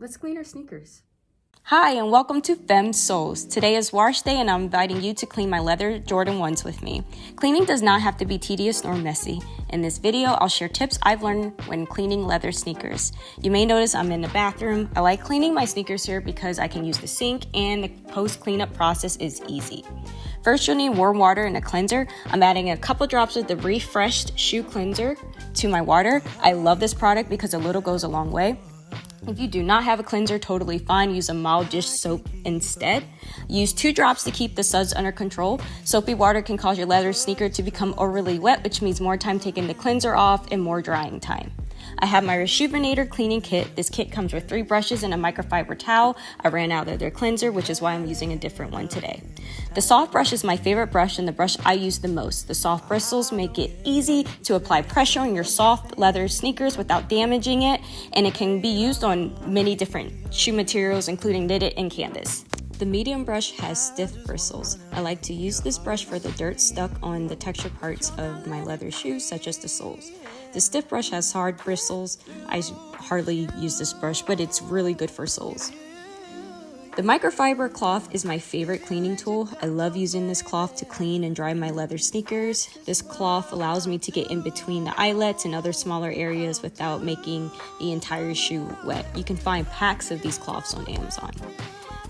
Let's clean our sneakers. Hi and welcome to Femme Soles. Today is wash day and I'm inviting you to clean my leather Jordan 1s with me. Cleaning does not have to be tedious nor messy. In this video, I'll share tips I've learned when cleaning leather sneakers. You may notice I'm in the bathroom. I like cleaning my sneakers here because I can use the sink and the post-cleanup process is easy. First, you'll need warm water and a cleanser. I'm adding a couple drops of the refreshed shoe cleanser to my water. I love this product because a little goes a long way. If you do not have a cleanser, totally fine. Use a mild dish soap instead. Use 2 drops to keep the suds under control. Soapy water can cause your leather sneaker to become overly wet, which means more time taking the cleanser off and more drying time. I have my Reshoevn8r cleaning kit. This kit comes with 3 brushes and a microfiber towel. I ran out of their cleanser, which is why I'm using a different one today. The soft brush is my favorite brush and the brush I use the most. The soft bristles make it easy to apply pressure on your soft leather sneakers without damaging it, and it can be used on many different shoe materials, including knitted and canvas. The medium brush has stiff bristles. I like to use this brush for the dirt stuck on the textured parts of my leather shoes, such as the soles. The stiff brush has hard bristles. I hardly use this brush, but it's really good for soles. The microfiber cloth is my favorite cleaning tool. I love using this cloth to clean and dry my leather sneakers. This cloth allows me to get in between the eyelets and other smaller areas without making the entire shoe wet. You can find packs of these cloths on Amazon.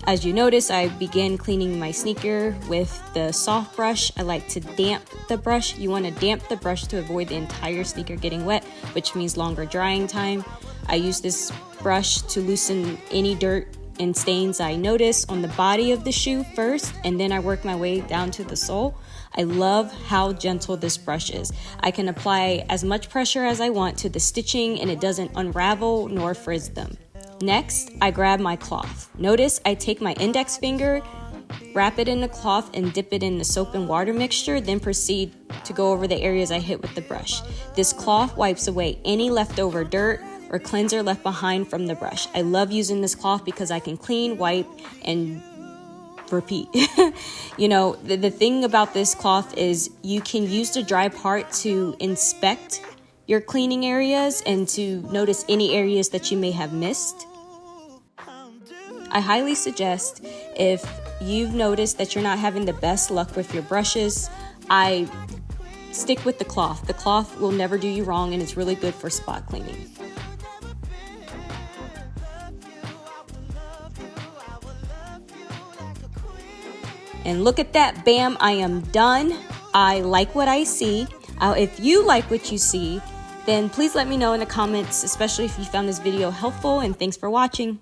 As you notice, I begin cleaning my sneaker with the soft brush. I like to damp the brush. You want to damp the brush to avoid the entire sneaker getting wet, which means longer drying time. I use this brush to loosen any dirt and stains I notice on the body of the shoe first, and then I work my way down to the sole. I love how gentle this brush is. I can apply as much pressure as I want to the stitching and it doesn't unravel nor frizz them. Next, I grab my cloth. Notice I take my index finger, wrap it in the cloth and dip it in the soap and water mixture, then proceed to go over the areas I hit with the brush. This cloth wipes away any leftover dirt or cleanser left behind from the brush. I love using this cloth because I can clean, wipe, and repeat. The thing about this cloth is you can use the dry part to inspect your cleaning areas and to notice any areas that you may have missed. I highly suggest, if you've noticed that you're not having the best luck with your brushes, I stick with the cloth. The cloth will never do you wrong and it's really good for spot cleaning. And look at that, bam, I am done. I like what I see. If you like what you see, then please let me know in the comments, especially if you found this video helpful, and thanks for watching.